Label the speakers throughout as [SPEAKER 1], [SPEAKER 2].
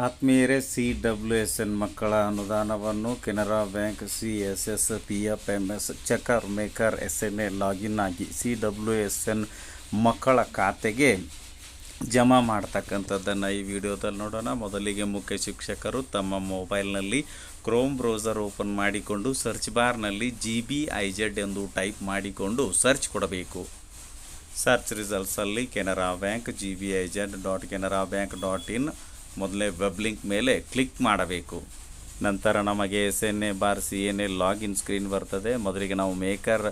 [SPEAKER 1] ಆತ್ಮೀಯರೇ, CWSN ಮಕ್ಕಳ ಅನುದಾನವನ್ನು Canara bank CSS PFMS checker maker SMA login ಆಗಿ CWSN ಮಕ್ಕಳ ಖಾತೆಗೆ ಜಮಾ ಮಾಡ್ತಕ್ಕಂಥದ್ದನ್ನು ಈ ವಿಡಿಯೋದಲ್ಲಿ ನೋಡೋಣ. ಮೊದಲಿಗೆ ಮುಖ್ಯ ಶಿಕ್ಷಕರು ತಮ್ಮ ಮೊಬೈಲ್ನಲ್ಲಿ ಕ್ರೋಮ್ ಬ್ರೌಸರ್ ಓಪನ್ ಮಾಡಿಕೊಂಡು ಸರ್ಚ್ ಬಾರ್ನಲ್ಲಿ GBIZ ಎಂದು ಟೈಪ್ ಮಾಡಿಕೊಂಡು ಸರ್ಚ್ ಕೊಡಬೇಕು. ಸರ್ಚ್ ರಿಸಲ್ಟ್ಸಲ್ಲಿ ಕೆನರಾ ಬ್ಯಾಂಕ್ GBIZ.canarabank.in ಮೊದಲೇ ವೆಬ್ ಲಿಂಕ್ ಮೇಲೆ ಕ್ಲಿಕ್ ಮಾಡಬೇಕು. ನಂತರ ನಮಗೆ SNA/CNA ಲಾಗಿನ್ ಸ್ಕ್ರೀನ್ ಬರ್ತದೆ. ಮೊದಲಿಗೆ ನಾವು ಮೇಕರ್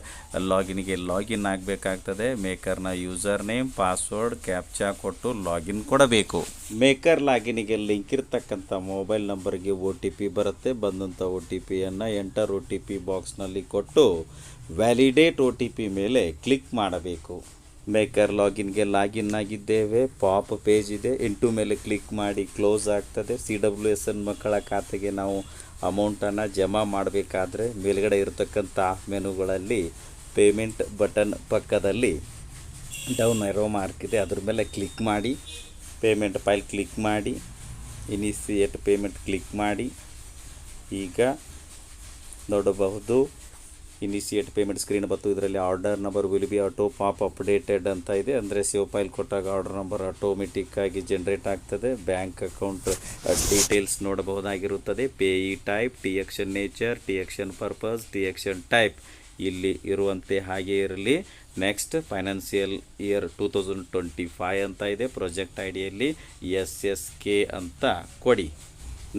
[SPEAKER 1] ಲಾಗಿನ್ಗೆ ಲಾಗಿನ್ ಆಗಬೇಕಾಗ್ತದೆ. ಮೇಕರ್ನ ಯೂಸರ್ ನೇಮ್, ಪಾಸ್ವರ್ಡ್, ಕ್ಯಾಪ್ಚಾ ಕೊಟ್ಟು ಲಾಗಿನ್ ಕೊಡಬೇಕು. ಮೇಕರ್ ಲಾಗಿನ್ಗೆ ಲಿಂಕ್ ಇರ್ತಕ್ಕಂಥ ಮೊಬೈಲ್ ನಂಬರ್ಗೆ OTP ಬರುತ್ತೆ. ಬಂದಂಥ OTPಯನ್ನು ಎಂಟರ್ OTP ಬಾಕ್ಸ್ನಲ್ಲಿ ಕೊಟ್ಟು ವ್ಯಾಲಿಡೇಟ್ OTP ಮೇಲೆ ಕ್ಲಿಕ್ ಮಾಡಬೇಕು. ಮೇಕರ್ ಲಾಗಿನ್ಗೆ ಲಾಗಿನ್ ಆಗಿದ್ದೇವೆ. ಪಾಪ್ ಪೇಜ್ ಇದೆ, ಇಂಟು ಮೇಲೆ ಕ್ಲಿಕ್ ಮಾಡಿ ಕ್ಲೋಸ್ ಆಗ್ತದೆ. CWSN ಮಕ್ಕಳ ಖಾತೆಗೆ ನಾವು ಅಮೌಂಟನ್ನು ಜಮಾ ಮಾಡಬೇಕಾದ್ರೆ ಮೇಲ್ಗಡೆ ಇರತಕ್ಕಂಥ ಮೆನುಗಳಲ್ಲಿ ಪೇಮೆಂಟ್ ಬಟನ್ ಪಕ್ಕದಲ್ಲಿ ಡೌನ್ ಏರೋ ಮಾರ್ಕ್ ಇದೆ, ಅದ್ರ ಮೇಲೆ ಕ್ಲಿಕ್ ಮಾಡಿ ಪೇಮೆಂಟ್ ಫೈಲ್ ಕ್ಲಿಕ್ ಮಾಡಿ ಇನಿಷಿಯೇಟ್ ಪೇಮೆಂಟ್ ಕ್ಲಿಕ್ ಮಾಡಿ. ಈಗ ನೋಡಬಹುದು ಇನಿಷಿಯೇಟ್ ಪೇಮೆಂಟ್ ಸ್ಕ್ರೀನ್ ಬಂತು. ಇದರಲ್ಲಿ order number will be auto pop updated ಅಂತ ಇದೆ. ಅಂದರೆ ಸೇವ್ ಫೈಲ್ ಕೊಟ್ಟಾಗ ಆರ್ಡರ್ ನಂಬರ್ ಆಟೋಮೆಟಿಕ್ಕಾಗಿ ಜನ್ರೇಟ್ ಆಗ್ತದೆ. ಬ್ಯಾಂಕ್ ಅಕೌಂಟ್ ಡೀಟೇಲ್ಸ್ ನೋಡಬಹುದಾಗಿರುತ್ತದೆ. Payee type, transaction nature, transaction purpose, transaction type ಇಲ್ಲಿ ಇರುವಂತೆ ಹಾಗೆ ಇರಲಿ. ನೆಕ್ಸ್ಟ್ ಫೈನಾನ್ಷಿಯಲ್ ಇಯರ್ 2025 ಅಂತ ಇದೆ. ಪ್ರಾಜೆಕ್ಟ್ ಐಡಿಯಲ್ಲಿ SSK ಅಂತ ಕೊಡಿ.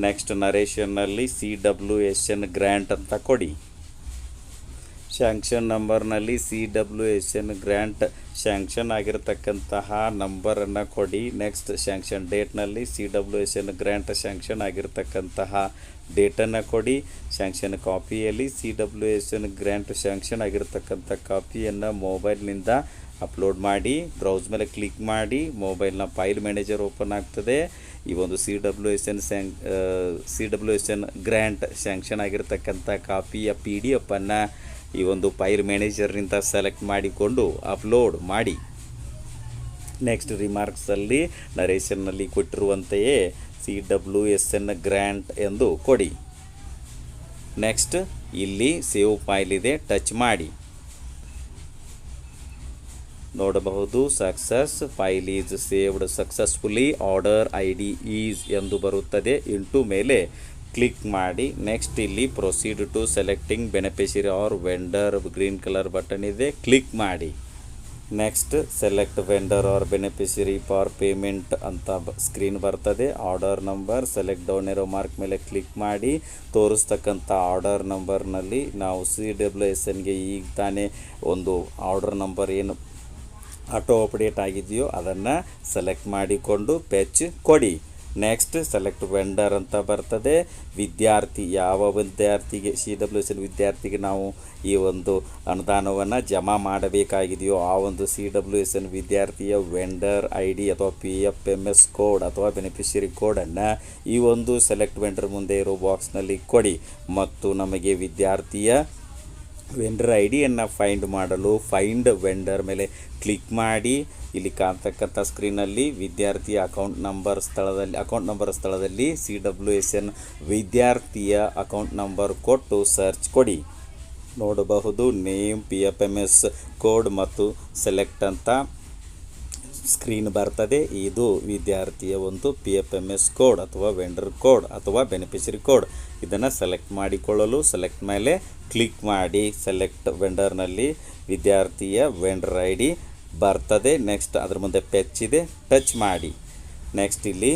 [SPEAKER 1] ನೆಕ್ಸ್ಟ್ ನರೇಷನ್ನಲ್ಲಿ CWSN ಗ್ರ್ಯಾಂಟ್ ಅಂತ ಕೊಡಿ. ಸ್ಯಾಂಕ್ಷನ್ ನಂಬರ್ನಲ್ಲಿ CWSN ಗ್ರ್ಯಾಂಟ್ ಸ್ಯಾಂಕ್ಷನ್ ಆಗಿರತಕ್ಕಂತಹ ನಂಬರನ್ನು ಕೊಡಿ. ನೆಕ್ಸ್ಟ್ ಸ್ಯಾಂಕ್ಷನ್ ಡೇಟ್ನಲ್ಲಿ CWSN ಗ್ರ್ಯಾಂಟ್ ಸ್ಯಾಂಕ್ಷನ್ ಆಗಿರತಕ್ಕಂತಹ ಡೇಟನ್ನು ಕೊಡಿ. ಸ್ಯಾಂಕ್ಷನ್ ಕಾಪಿಯಲ್ಲಿ CWSN ಗ್ರ್ಯಾಂಟ್ ಸ್ಯಾಂಕ್ಷನ್ ಆಗಿರತಕ್ಕಂಥ ಕಾಪಿಯನ್ನು ಮೊಬೈಲ್ನಿಂದ ಅಪ್ಲೋಡ್ ಮಾಡಿ. ಬ್ರೌಸ್ ಮೇಲೆ ಕ್ಲಿಕ್ ಮಾಡಿ ಮೊಬೈಲ್ನ ಫೈಲ್ ಮ್ಯಾನೇಜರ್ ಓಪನ್ ಆಗ್ತದೆ. ಈ ಒಂದು CWSN ಗ್ರ್ಯಾಂಟ್ ಸ್ಯಾಂಕ್ಷನ್ ಆಗಿರತಕ್ಕಂಥ ಕಾಪಿಯ PDF ಅನ್ನು ಈ ಒಂದು ಫೈಲ್ ಮ್ಯಾನೇಜರ್ನಿಂದ ಸೆಲೆಕ್ಟ್ ಮಾಡಿಕೊಂಡು ಅಪ್ಲೋಡ್ ಮಾಡಿ. ನೆಕ್ಸ್ಟ್ ರಿಮಾರ್ಕ್ಸಲ್ಲಿ ನರೇಷನ್ನಲ್ಲಿ ಕೊಟ್ಟಿರುವಂತೆಯೇ CWSN ಗ್ರ್ಯಾಂಟ್ ಎಂದು ಕೊಡಿ. ನೆಕ್ಸ್ಟ್ ಇಲ್ಲಿ ಸೇವ್ ಫೈಲ್ ಇದೆ, ಟಚ್ ಮಾಡಿ. ನೋಡಬಹುದು success file is saved successfully, order ID is ಎಂದು ಬರುತ್ತದೆ. ಇಂಟು ಮೇಲೆ ಕ್ಲಿಕ್ ಮಾಡಿ. ನೆಕ್ಸ್ಟ್ ಇಲ್ಲಿ proceed to selecting beneficiary or vendor green colour button ಇದೆ, ಕ್ಲಿಕ್ ಮಾಡಿ. Next select vendor or beneficiary for payment ಅಂತ ಸ್ಕ್ರೀನ್ ಬರ್ತದೆ. Order number select down arrow mark ಮೇಲೆ ಕ್ಲಿಕ್ ಮಾಡಿ. ತೋರಿಸ್ತಕ್ಕಂಥ ಆರ್ಡರ್ ನಂಬರ್ನಲ್ಲಿ ನಾವು CWSNಗೆ ಈಗ ತಾನೇ ಒಂದು ಆರ್ಡರ್ ನಂಬರ್ ಏನು ಆಟೋ ಅಪ್ಡೇಟ್ ಆಗಿದೆಯೋ ಅದನ್ನು ಸೆಲೆಕ್ಟ್ ಮಾಡಿಕೊಂಡು ಪೆಚ್ ಕೊಡಿ. ನೆಕ್ಸ್ಟ್ ಸೆಲೆಕ್ಟ್ ವೆಂಡರ್ ಅಂತ ಬರ್ತದೆ. ವಿದ್ಯಾರ್ಥಿ ಯಾವ ವಿದ್ಯಾರ್ಥಿಗೆ CWSN ವಿದ್ಯಾರ್ಥಿಗೆ ನಾವು ಈ ಒಂದು ಅನುದಾನವನ್ನು ಜಮಾ ಮಾಡಬೇಕಾಗಿದೆಯೋ ಆ ಒಂದು CWSN ವಿದ್ಯಾರ್ಥಿಯ ವೆಂಡರ್ ID ಅಥವಾ PFMS ಕೋಡ್ ಅಥವಾ ಬೆನಿಫಿಷರಿ ಕೋಡನ್ನು ಈ ಒಂದು ಸೆಲೆಕ್ಟ್ ವೆಂಡರ್ ಮುಂದೆ ಇರೋ ಬಾಕ್ಸ್ನಲ್ಲಿ ಕೊಡಿ. ಮತ್ತು ನಮಗೆ ವಿದ್ಯಾರ್ಥಿಯ ವೆಂಡರ್ IDಯನ್ನು ಫೈಂಡ್ ಮಾಡಲು ಫೈಂಡ್ ವೆಂಡರ್ ಮೇಲೆ ಕ್ಲಿಕ್ ಮಾಡಿ. ಇಲ್ಲಿ ಕಾಣ್ತಕ್ಕಂಥ ಸ್ಕ್ರೀನಲ್ಲಿ ವಿದ್ಯಾರ್ಥಿಯ ಅಕೌಂಟ್ ನಂಬರ್ ಸ್ಥಳದಲ್ಲಿ CWSN ವಿದ್ಯಾರ್ಥಿಯ ಅಕೌಂಟ್ ನಂಬರ್ ಕೊಟ್ಟು ಸರ್ಚ್ ಕೊಡಿ. ನೋಡಬಹುದು ನೇಮ್, PFMS ಕೋಡ್ ಮತ್ತು ಸೆಲೆಕ್ಟ್ ಅಂತ ಸ್ಕ್ರೀನ್ ಬರ್ತದೆ. ಇದು ವಿದ್ಯಾರ್ಥಿಯ ಒಂದು PFMS ಕೋಡ್ ಅಥವಾ ವೆಂಡರ್ ಕೋಡ್ ಅಥವಾ ಬೆನಿಫಿಷರಿ ಕೋಡ್. ಇದನ್ನು ಸೆಲೆಕ್ಟ್ ಮಾಡಿಕೊಳ್ಳಲು ಸೆಲೆಕ್ಟ್ ಮೇಲೆ ಕ್ಲಿಕ್ ಮಾಡಿ. ಸೆಲೆಕ್ಟ್ ವೆಂಡರ್ನಲ್ಲಿ ವಿದ್ಯಾರ್ಥಿಯ ವೆಂಡರ್ ID ಬರ್ತದೆ. ನೆಕ್ಸ್ಟ್ ಅದ್ರ ಮುಂದೆ ಪೆಚ್ ಇದೆ, ಟಚ್ ಮಾಡಿ. ನೆಕ್ಸ್ಟ್ ಇಲ್ಲಿ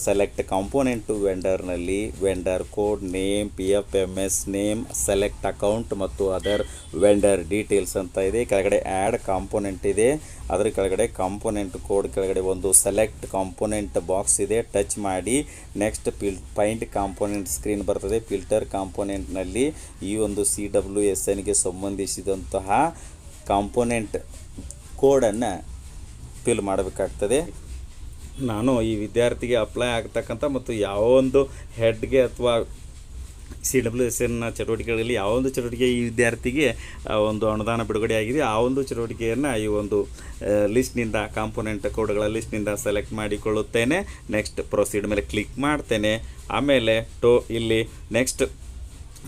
[SPEAKER 1] ಸೆಲೆಕ್ಟ್ ಕಾಂಪೋನೆಂಟ್ ಟು ವೆಂಡರ್ನಲ್ಲಿ vendor code, name, PFMS name, select account ಮತ್ತು ಅದರ್ ವೆಂಡರ್ ಡೀಟೇಲ್ಸ್ ಅಂತ ಇದೆ. ಕೆಳಗಡೆ ಆ್ಯಡ್ ಕಾಂಪೋನೆಂಟ್ ಇದೆ, ಅದರ ಕೆಳಗಡೆ ಕಾಂಪೋನೆಂಟ್ ಕೋಡ್ ಕೆಳಗಡೆ ಒಂದು ಸೆಲೆಕ್ಟ್ ಕಾಂಪೋನೆಂಟ್ ಬಾಕ್ಸ್ ಇದೆ, ಟಚ್ ಮಾಡಿ. ನೆಕ್ಸ್ಟ್ ಫೈಂಡ್ ಕಾಂಪೋನೆಂಟ್ ಸ್ಕ್ರೀನ್ ಬರ್ತದೆ. ಫಿಲ್ಟರ್ ಕಾಂಪೋನೆಂಟ್ನಲ್ಲಿ ಈ ಒಂದು CWSNಗೆ ಸಂಬಂಧಿಸಿದಂತಹ ಕಾಂಪೋನೆಂಟ್ ಕೋಡನ್ನು ಫಿಲ್ ಮಾಡಬೇಕಾಗ್ತದೆ. ನಾನು ಈ ವಿದ್ಯಾರ್ಥಿಗೆ ಅಪ್ಲೈ ಆಗ್ತಕ್ಕಂಥ ಮತ್ತು ಯಾವ ಒಂದು ಹೆಡ್ಗೆ ಅಥವಾ CWSN ಚಟುವಟಿಕೆಗಳಲ್ಲಿ ಯಾವೊಂದು ಚಟುವಟಿಕೆ ಈ ವಿದ್ಯಾರ್ಥಿಗೆ ಒಂದು ಅನುದಾನ ಬಿಡುಗಡೆ ಆಗಿದೆ ಆ ಒಂದು ಚಟುವಟಿಕೆಯನ್ನು ಈ ಒಂದು ಲಿಸ್ಟ್ನಿಂದ ಕಾಂಪೊನೆಂಟ್ ಕೋಡ್ಗಳ ಲಿಸ್ಟ್ನಿಂದ ಸೆಲೆಕ್ಟ್ ಮಾಡಿಕೊಳ್ಳುತ್ತೇನೆ. ನೆಕ್ಸ್ಟ್ ಪ್ರೊಸೀಡ್ ಮೇಲೆ ಕ್ಲಿಕ್ ಮಾಡ್ತೇನೆ. ಆಮೇಲೆ ಇಲ್ಲಿ ನೆಕ್ಸ್ಟ್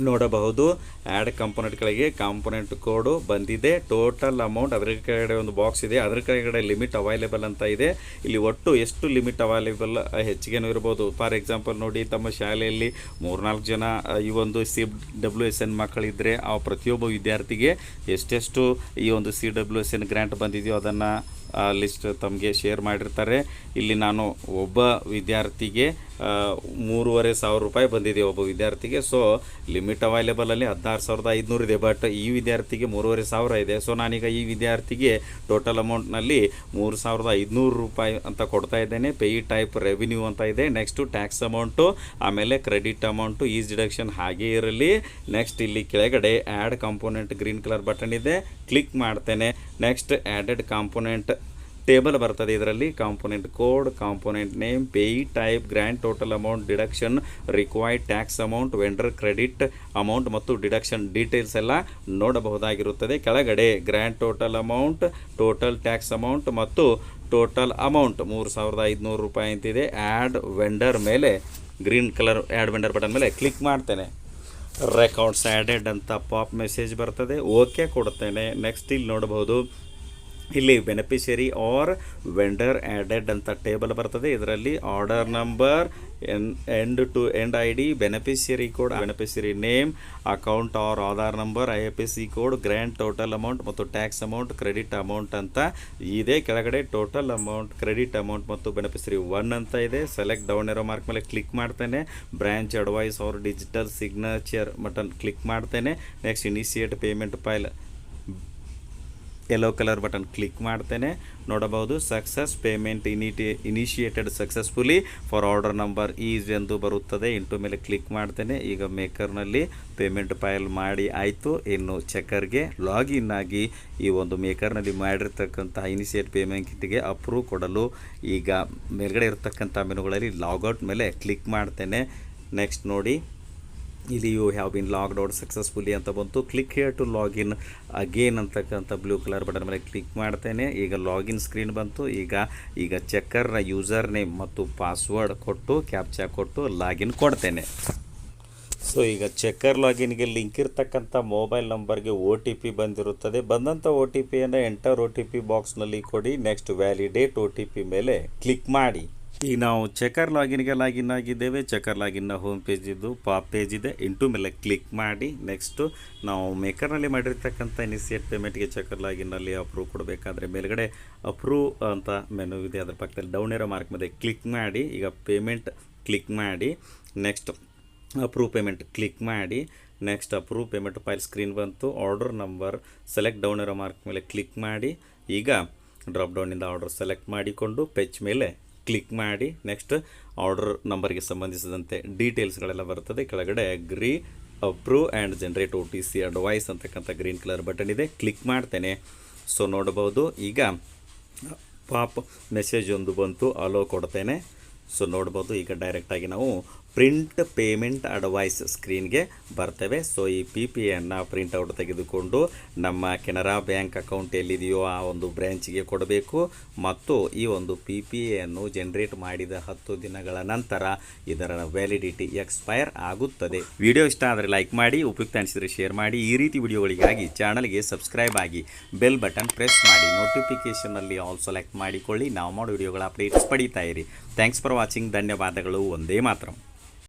[SPEAKER 1] ನೋಡಬಹುದು ಆ್ಯಡ್ ಕಾಂಪೊನೆಂಟ್ಗಳಿಗೆ ಕಾಂಪೊನೆಂಟ್ ಕೋಡು ಬಂದಿದೆ. ಟೋಟಲ್ ಅಮೌಂಟ್ ಅದರ ಕೆಳಗಡೆ ಒಂದು ಬಾಕ್ಸ್ ಇದೆ, ಅದರ ಕೆಳಗಡೆ ಲಿಮಿಟ್ ಅವೈಲೇಬಲ್ ಅಂತ ಇದೆ. ಇಲ್ಲಿ ಒಟ್ಟು ಎಷ್ಟು ಲಿಮಿಟ್ ಅವೈಲೇಬಲ್ ಹೆಚ್ಚಿಗೆನೂ ಇರ್ಬೋದು. ಫಾರ್ ಎಕ್ಸಾಂಪಲ್ ನೋಡಿ, ತಮ್ಮ ಶಾಲೆಯಲ್ಲಿ 3-4 ಜನ ಈ ಒಂದು CWSN ಮಕ್ಕಳಿದ್ದರೆ ಆ ಪ್ರತಿಯೊಬ್ಬ ವಿದ್ಯಾರ್ಥಿಗೆ ಎಷ್ಟೆಷ್ಟು ಈ ಒಂದು CWSN ಗ್ರ್ಯಾಂಟ್ ಬಂದಿದೆಯೋ ಅದನ್ನು ಲಿಸ್ಟ್ ತಮಗೆ ಶೇರ್ ಮಾಡಿರ್ತಾರೆ. ಇಲ್ಲಿ ನಾನು ಒಬ್ಬ ವಿದ್ಯಾರ್ಥಿಗೆ 3,500 ರೂಪಾಯಿ ಬಂದಿದೆ ಒಬ್ಬ ವಿದ್ಯಾರ್ಥಿಗೆ. ಸೊ ಲಿಮಿಟ್ ಅವೈಲೇಬಲಲ್ಲಿ 16,500 ಇದೆ, ಬಟ್ ಈ ವಿದ್ಯಾರ್ಥಿಗೆ 3,500 ಇದೆ. ಸೊ ನಾನೀಗ ಈ ವಿದ್ಯಾರ್ಥಿಗೆ ಟೋಟಲ್ ಅಮೌಂಟ್ನಲ್ಲಿ 3,500 ರೂಪಾಯಿ ಅಂತ ಕೊಡ್ತಾ ಇದ್ದೇನೆ. ಪೇಯಿ ಟೈಪ್ ರೆವಿನ್ಯೂ ಅಂತ ಇದೆ. ನೆಕ್ಸ್ಟು ಟ್ಯಾಕ್ಸ್ ಅಮೌಂಟು, ಆಮೇಲೆ ಕ್ರೆಡಿಟ್ ಅಮೌಂಟು, ಈಸ್ ಡಿಡಕ್ಷನ್ ಹಾಗೇ ಇರಲಿ. ನೆಕ್ಸ್ಟ್ ಇಲ್ಲಿ ಕೆಳಗಡೆ add component green colour button ಇದೆ, ಕ್ಲಿಕ್ ಮಾಡ್ತೇನೆ. ನೆಕ್ಸ್ಟ್ ಆ್ಯಡೆಡ್ ಕಾಂಪೊನೆಂಟ್ ಟೇಬಲ್ ಬರ್ತದೆ. ಇದರಲ್ಲಿ component code, component name, Peyi type, grand total amount, deduction, required tax amount, vendor credit amount ಮತ್ತು ಡಿಡಕ್ಷನ್ ಡೀಟೇಲ್ಸ್ ಎಲ್ಲ ನೋಡಬಹುದಾಗಿರುತ್ತದೆ. ಕೆಳಗಡೆ grand total amount, total tax amount ಮತ್ತು total amount 3,500 ರೂಪಾಯಿ ಅಂತಿದೆ. ಆ್ಯಡ್ ವೆಂಡರ್ ಮೇಲೆ green colour add vendor button ಮೇಲೆ click ಮಾಡ್ತೇನೆ. Records added ಅಂತ ಪಾಪ್ ಮೆಸೇಜ್ ಬರ್ತದೆ, ಓಕೆ ಕೊಡ್ತೇನೆ. ನೆಕ್ಸ್ಟ್ ಇಲ್ಲಿ ನೋಡಬಹುದು, ಇಲ್ಲಿ ಬೆನಿಫಿಷರಿ ಆರ್ ವೆಂಡರ್ ಆ್ಯಡೆಡ್ ಅಂತ ಟೇಬಲ್ ಬರ್ತದೆ. ಇದರಲ್ಲಿ order number, end to end ID, beneficiary code, beneficiary name, account or Aadhaar number, IFSC code, grand total amount ಮತ್ತು ಟ್ಯಾಕ್ಸ್ ಅಮೌಂಟ್, ಕ್ರೆಡಿಟ್ ಅಮೌಂಟ್ ಅಂತ ಇದೆ. ಕೆಳಗಡೆ ಟೋಟಲ್ ಅಮೌಂಟ್, ಕ್ರೆಡಿಟ್ ಅಮೌಂಟ್ ಮತ್ತು beneficiary 1 ಅಂತ ಇದೆ. ಸೆಲೆಕ್ಟ್ ಡೌನ್ ಏರೋ ಮಾರ್ಕ್ ಮೇಲೆ click ಮಾಡ್ತೇನೆ. Branch advice or digital signature button click ಮಾಡ್ತೇನೆ. Next initiate payment file yellow colour button click ಮಾಡ್ತೇನೆ. ನೋಡಬಹುದು success payment initiated successfully for order number is ಎಂದು ಬರುತ್ತದೆ. ಇಂಟು ಮೇಲೆ ಕ್ಲಿಕ್ ಮಾಡ್ತೇನೆ. ಈಗ ಮೇಕರ್ನಲ್ಲಿ ಪೇಮೆಂಟ್ ಫೈಲ್ ಮಾಡಿ ಆಯಿತು. ಇನ್ನು ಚೆಕ್ಕರ್ಗೆ ಲಾಗಿನ್ ಆಗಿ ಈ ಒಂದು ಮೇಕರ್ನಲ್ಲಿ ಮಾಡಿರ್ತಕ್ಕಂಥ ಇನಿಷಿಯೇಟ್ ಪೇಮೆಂಟ್ಗೆ ಅಪ್ರೂವ್ ಕೊಡಲು ಈಗ ಮೇಲ್ಗಡೆ ಇರತಕ್ಕಂಥ ಮೆನುಗಳಲ್ಲಿ ಲಾಗೌಟ್ ಮೇಲೆ ಕ್ಲಿಕ್ ಮಾಡ್ತೇನೆ. ನೆಕ್ಸ್ಟ್ ನೋಡಿ, ಇಲ್ಲಿ you have been logged out successfully ಅಂತ ಬಂತು. Click here to login again ಅಂತಕ್ಕಂಥ ಬ್ಲೂ ಕಲರ್ ಬಟನ್ ಮೇಲೆ ಕ್ಲಿಕ್ ಮಾಡ್ತೇನೆ. ಈಗ ಲಾಗಿನ್ ಸ್ಕ್ರೀನ್ ಬಂತು. ಈಗ ಚೆಕ್ಕರ್ನ ಯೂಸರ್ ನೇಮ್ ಮತ್ತು ಪಾಸ್ವರ್ಡ್ ಕೊಟ್ಟು ಕ್ಯಾಪ್ಚಾ ಕೊಟ್ಟು ಲಾಗಿನ್ ಕೊಡ್ತೇನೆ. ಸೊ ಈಗ ಚೆಕ್ಕರ್ ಲಾಗಿನ್ಗೆ ಲಿಂಕ್ ಇರ್ತಕ್ಕಂಥ ಮೊಬೈಲ್ ನಂಬರ್ಗೆ OTP ಬಂದಿರುತ್ತದೆ. ಬಂದಂಥ OTPಯನ್ನು ಎಂಟರ್ OTP ಬಾಕ್ಸ್ನಲ್ಲಿ ಕೊಡಿ. ನೆಕ್ಸ್ಟ್ ವ್ಯಾಲಿಡೇಟ್ OTP ಮೇಲೆ ಕ್ಲಿಕ್ ಮಾಡಿ. ಈಗ ನಾವು ಚೆಕ್ಕರ್ ಲಾಗಿನ್ಗೆ ಲಾಗಿನ್ ಆಗಿದ್ದೇವೆ. ಚೆಕ್ಕರ್ ಲಾಗಿನ್ನ ಹೋಮ್ ಪೇಜ್ ಇದ್ದು ಪಾಪ್ ಪೇಜ್ ಇದೆ. ಇಂಟು ಮೇಲೆ ಕ್ಲಿಕ್ ಮಾಡಿ. ನೆಕ್ಸ್ಟು ನಾವು ಮೇಕರ್ನಲ್ಲಿ ಮಾಡಿರ್ತಕ್ಕಂಥ ಇನಿಷಿಯೇಟ್ ಪೇಮೆಂಟ್ಗೆ ಚೆಕ್ಕರ್ ಲಾಗಿನ್ನಲ್ಲಿ ಅಪ್ರೂವ್ ಕೊಡಬೇಕಾದ್ರೆ ಮೇಲ್ಗಡೆ ಅಪ್ರೂವ್ ಅಂತ ಮೆನು ಇದೆ, ಅದರ ಪಕ್ಕದಲ್ಲಿ ಡೌನ್ ಏರೋ ಮಾರ್ಕ್ ಮೇಲೆ ಕ್ಲಿಕ್ ಮಾಡಿ. ಈಗ ಪೇಮೆಂಟ್ ಕ್ಲಿಕ್ ಮಾಡಿ. ನೆಕ್ಸ್ಟ್ ಅಪ್ರೂವ್ ಪೇಮೆಂಟ್ ಕ್ಲಿಕ್ ಮಾಡಿ. Next approve payment file screen ಬಂತು. Order number select down arrow mark ಮೇಲೆ ಕ್ಲಿಕ್ ಮಾಡಿ. ಈಗ ಡ್ರಾಪ್ ಡೌನಿಂದ ಆರ್ಡರ್ ಸೆಲೆಕ್ಟ್ ಮಾಡಿಕೊಂಡು ಪೆಚ್ ಮೇಲೆ ಕ್ಲಿಕ್ ಮಾಡಿ. ನೆಕ್ಸ್ಟ್ ಆರ್ಡರ್ ನಂಬರ್ಗೆ ಸಂಬಂಧಿಸಿದಂತೆ ಡೀಟೇಲ್ಸ್ಗಳೆಲ್ಲ ಬರ್ತದೆ. ಕೆಳಗಡೆ agree, approve and generate OTC advice ಅಂತಕ್ಕಂಥ ಗ್ರೀನ್ ಕಲರ್ ಬಟನ್ ಇದೆ, ಕ್ಲಿಕ್ ಮಾಡ್ತೇನೆ. ಸೊ ನೋಡಬಹುದು ಈಗ ಪಾಪ್ ಮೆಸೇಜ್ ಒಂದು ಬಂತು, ಅಲೋ ಕೊಡ್ತೇನೆ. ಸೊ ನೋಡ್ಬೋದು ಈಗ ಡೈರೆಕ್ಟಾಗಿ ನಾವು ಪ್ರಿಂಟ್ ಪೇಮೆಂಟ್ ಅಡ್ವೈಸ್ ಸ್ಕ್ರೀನ್ಗೆ ಬರ್ತೇವೆ. ಸೊ ಈ PPಯನ್ನು ಪ್ರಿಂಟೌಟ್ ತೆಗೆದುಕೊಂಡು ನಮ್ಮ ಕೆನರಾ ಬ್ಯಾಂಕ್ ಅಕೌಂಟ್ ಎಲ್ಲಿದೆಯೋ ಆ ಒಂದು ಬ್ರ್ಯಾಂಚಿಗೆ ಕೊಡಬೇಕು ಮತ್ತು ಈ ಒಂದು PPಯನ್ನು ಜನರೇಟ್ ಮಾಡಿದ 10 ದಿನಗಳ ನಂತರ ಇದರ ವ್ಯಾಲಿಡಿಟಿ ಎಕ್ಸ್ಪೈರ್ ಆಗುತ್ತದೆ. ವಿಡಿಯೋ ಇಷ್ಟ ಆದರೆ ಲೈಕ್ ಮಾಡಿ, ಉಪಯುಕ್ತ ಅನಿಸಿದರೆ ಶೇರ್ ಮಾಡಿ. ಈ ರೀತಿ ವಿಡಿಯೋಗಳಿಗಾಗಿ ಚಾನಲ್ಗೆ ಸಬ್ಸ್ಕ್ರೈಬ್ ಆಗಿ ಬೆಲ್ ಬಟನ್ ಪ್ರೆಸ್ ಮಾಡಿ. ನೋಟಿಫಿಕೇಷನಲ್ಲಿ ಆಲ್ ಸೆಲೆಕ್ಟ್ ಮಾಡಿಕೊಳ್ಳಿ. ನಾವು ಮಾಡೋ ವಿಡಿಯೋಗಳ ಅಪ್ಡೇಟ್ಸ್ ಪಡೀತಾ ಇರಿ. Thanks for watching. ಧನ್ಯವಾದಗಳು. ಒಂದೇ ಮಾತ್ರ.